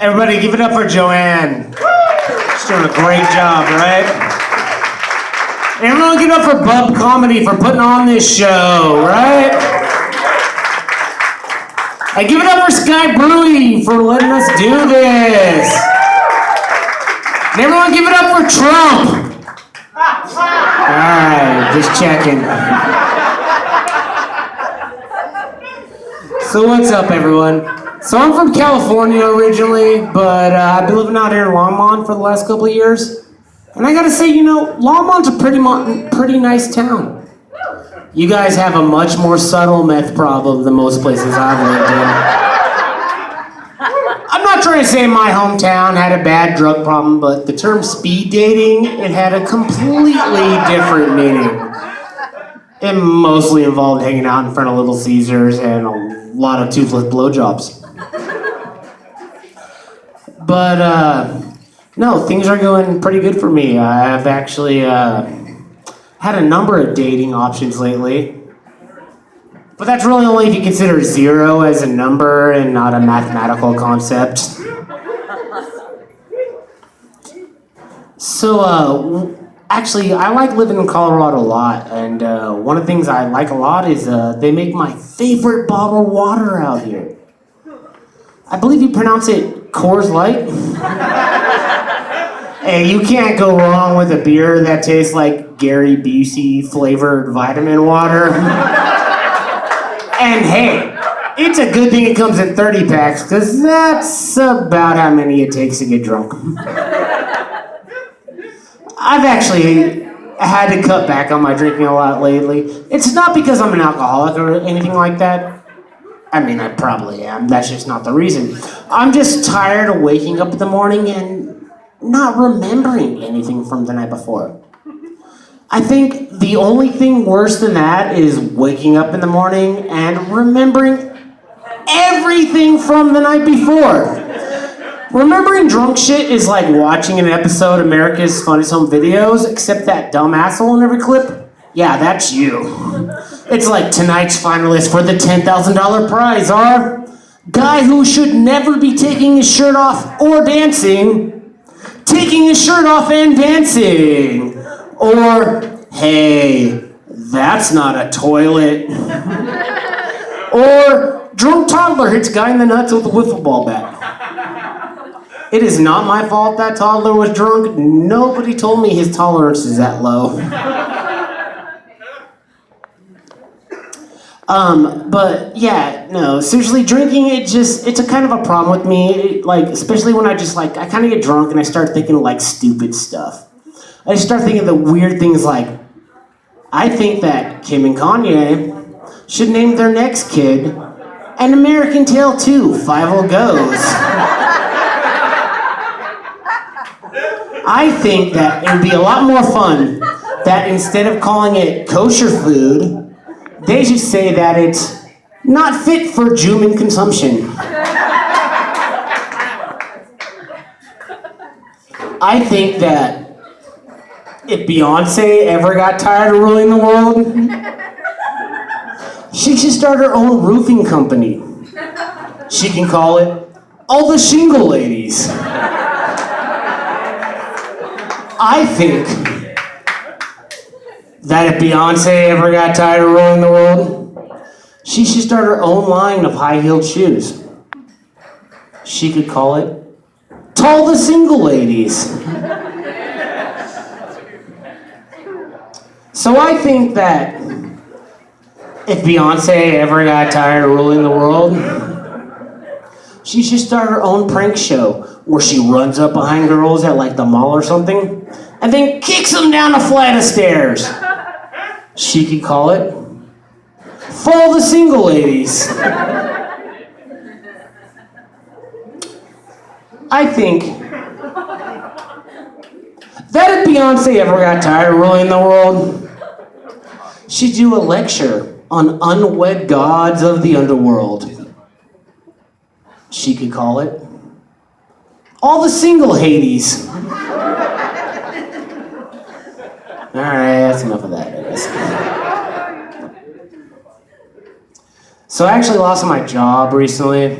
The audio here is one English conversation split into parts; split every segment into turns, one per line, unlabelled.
Everybody give it up for Joanne. She's doing a great job, right? And everyone give it up for Bub Comedy for putting on this show, right? And give it up for Sky Brewing for letting us do this. And everyone give it up for Trump. Alright, just checking. So what's up, everyone? So I'm from California originally, but I've been living out here in Longmont for the last couple of years. And I gotta say, you know, Longmont's a pretty nice town. You guys have a much more subtle meth problem than most places I've lived in. I'm not trying to say my hometown had a bad drug problem, but the term speed dating, it had a completely different meaning. It mostly involved hanging out in front of Little Caesars and a lot of toothless blowjobs. But, no, things are going pretty good for me. I've actually had a number of dating options lately. But that's really only if you consider 0 as a number and not a mathematical concept. So, actually, I like living in Colorado a lot, and one of the things I like a lot is they make my favorite bottled water out here. I believe you pronounce it Coors Light. Hey, you can't go wrong with a beer that tastes like Gary Busey flavored vitamin water. And hey, it's a good thing it comes in 30 packs, because that's about how many it takes to get drunk. I've actually had to cut back on my drinking a lot lately. It's not because I'm an alcoholic or anything like that. I mean, I probably am. That's just not the reason. I'm just tired of waking up in the morning and not remembering anything from the night before. I think the only thing worse than that is waking up in the morning and remembering everything from the night before. Remembering drunk shit is like watching an episode of America's Funniest Home Videos, except that dumb asshole in every clip. Yeah, that's you. It's like tonight's finalists for the $10,000 prize are guy who should never be taking his shirt off or dancing, taking his shirt off and dancing. Or, hey, that's not a toilet. Or, drunk toddler hits guy in the nuts with a wiffle ball bat. It is not my fault that toddler was drunk. Nobody told me his tolerance is that low. But yeah, no, seriously, drinking, it's a kind of a problem with me. Like, especially when I kind of get drunk and I start thinking of, like, stupid stuff. I just start thinking of the weird things like, I think that Kim and Kanye should name their next kid An American Tale 2, Five-O Goes. I think that it would be a lot more fun that instead of calling it kosher food, they should say that it's not fit for human consumption. I think that if Beyonce ever got tired of ruling the world, she should start her own roofing company. She can call it All the Shingle Ladies. I think that if Beyonce ever got tired of ruling the world, she should start her own line of high-heeled shoes. She could call it Tall the Single Ladies. So I think that if Beyonce ever got tired of ruling the world, she should start her own prank show where she runs up behind girls at like the mall or something and then kicks them down a flight of stairs. She could call it Fall the Single Ladies. I think that if Beyonce ever got tired of ruling the world, she'd do a lecture on unwed gods of the underworld. She could call it All the Single Hades. Alright, that's enough of that, I guess. So I actually lost my job recently.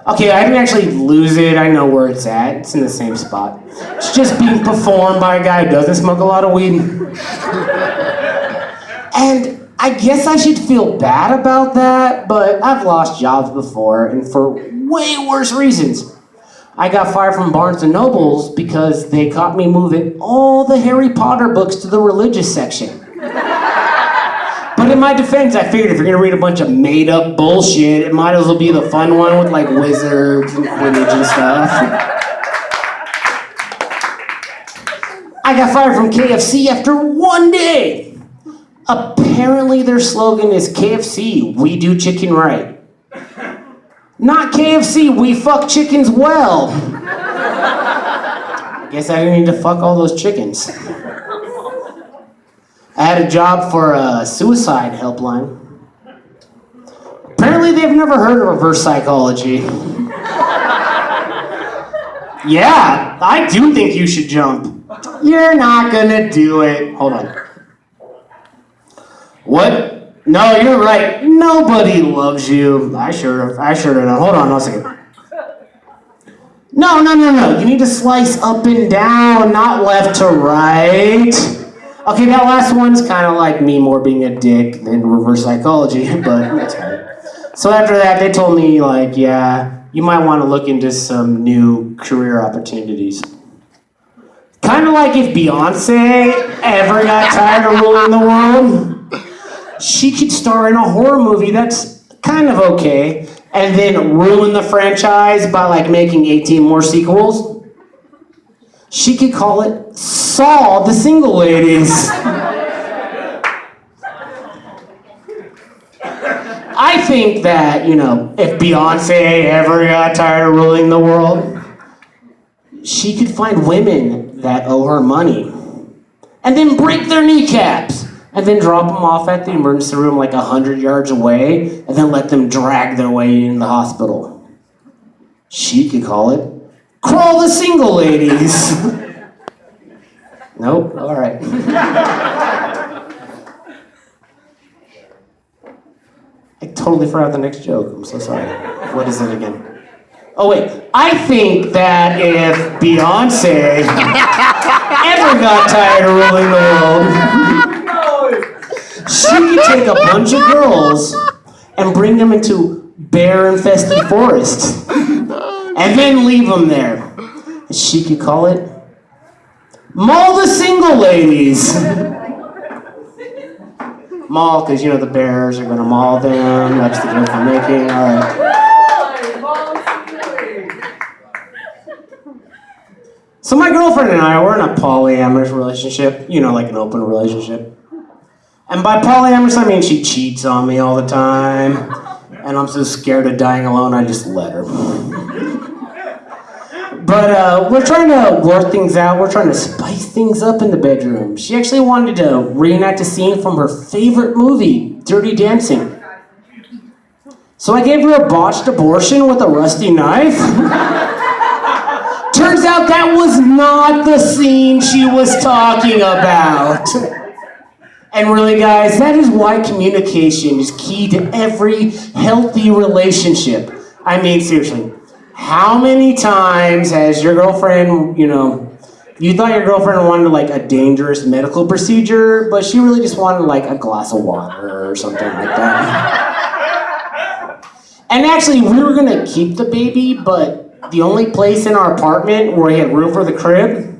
Okay, I didn't actually lose it. I know where it's at. It's in the same spot. It's just being performed by a guy who doesn't smoke a lot of weed. And I guess I should feel bad about that, but I've lost jobs before, and for way worse reasons. I got fired from Barnes & Noble's because they caught me moving all the Harry Potter books to the religious section. But in my defense, I figured if you're gonna read a bunch of made-up bullshit, it might as well be the fun one with like wizards and Quidditch and stuff. I got fired from KFC after one day. Apparently their slogan is KFC, we do chicken right. Not KFC, we fuck chickens well. Guess I didn't need to fuck all those chickens. I had a job for a suicide helpline. Apparently they've never heard of reverse psychology. Yeah, I do think you should jump. You're not gonna do it. Hold on. What? No, you're right. Nobody loves you. I sure don't know. Hold on 1 second. No. You need to slice up and down, not left to right. Okay, that last one's kind of like me more being a dick than reverse psychology, but that's fine. So after that, they told me, like, yeah, you might want to look into some new career opportunities. Kind of like if Beyonce ever got tired of ruling the world, she could star in a horror movie that's kind of okay, and then ruin the franchise by, like, making 18 more sequels. She could call it Saw the Single Ladies. I think that, if Beyonce ever got tired of ruling the world, she could find women that owe her money and then break their kneecaps and then drop them off at the emergency room like 100 yards away and then let them drag their way in the hospital. She could call it Crawl the Single Ladies. Nope, all right. I totally forgot the next joke. I'm so sorry. What is it again? Oh, wait. I think that if Beyonce ever got tired of ruling the world, she could take a bunch of girls and bring them into bear-infested forests and then leave them there. She could call it Maul the Single Ladies. Maul, because the bears are gonna maul them. That's the joke I'm making. All right. So my girlfriend and I, we're in a polyamorous relationship. Like an open relationship. And by polyamorous, I mean she cheats on me all the time. And I'm so scared of dying alone, I just let her. But we're trying to work things out. We're trying to spice things up in the bedroom. She actually wanted to reenact a scene from her favorite movie, Dirty Dancing. So I gave her a botched abortion with a rusty knife. Turns out that was not the scene she was talking about. And really, guys, that is why communication is key to every healthy relationship. I mean, seriously. How many times has your girlfriend, you thought your girlfriend wanted like a dangerous medical procedure, but she really just wanted like a glass of water or something like that? And actually, we were gonna keep the baby, but the only place in our apartment where we had room for the crib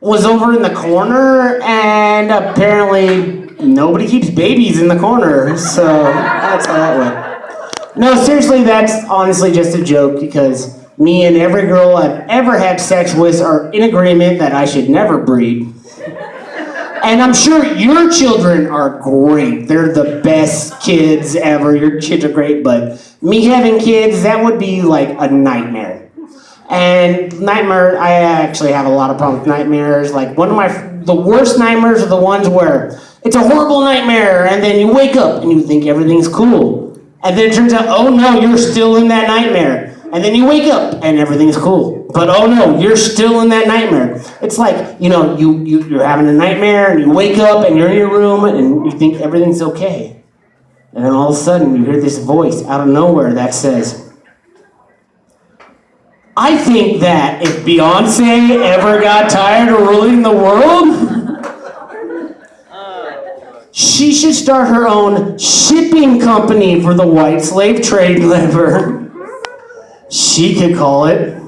was over in the corner, and apparently nobody keeps babies in the corner, so that's how that went. No, seriously, that's honestly just a joke because me and every girl I've ever had sex with are in agreement that I should never breed. And I'm sure your children are great. They're the best kids ever. Your kids are great, but me having kids, that would be like a nightmare. And I actually have a lot of problems with nightmares. Like the worst nightmares are the ones where it's a horrible nightmare and then you wake up and you think everything's cool. And then it turns out, oh no, you're still in that nightmare. And then you wake up and everything's cool. But oh no, you're still in that nightmare. It's like, you're having a nightmare and you wake up and you're in your room and you think everything's okay. And then all of a sudden you hear this voice out of nowhere that says, I think that if Beyonce ever got tired of ruling the world, she should start her own shipping company for the white slave trade labor. She could call it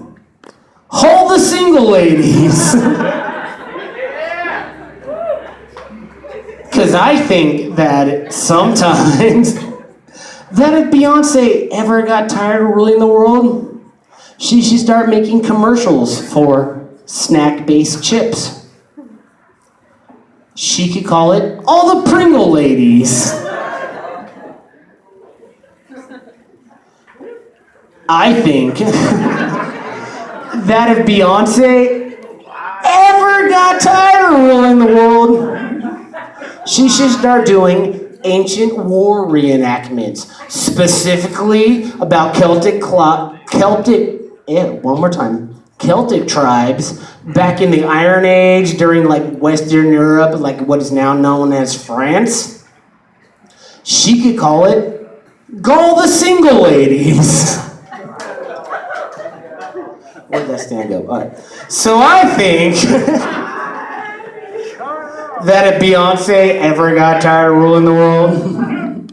All the Single Ladies. Because I think that sometimes that if Beyonce ever got tired of ruling the world, she should start making commercials for snack-based chips. She could call it All the Pringle Ladies. I think that if Beyonce ever got tired of ruling the world, she should start doing ancient war reenactments, specifically about Celtic tribes back in the Iron Age during like Western Europe, like what is now known as France. She could call it All the Single Ladies. Where'd that stand go? All right. So I think that if Beyonce ever got tired of ruling the world,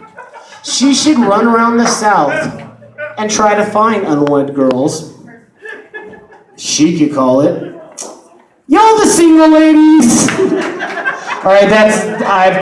she should run around the South and try to find unwed girls. She could call it Y'all the Single Ladies. All right, I've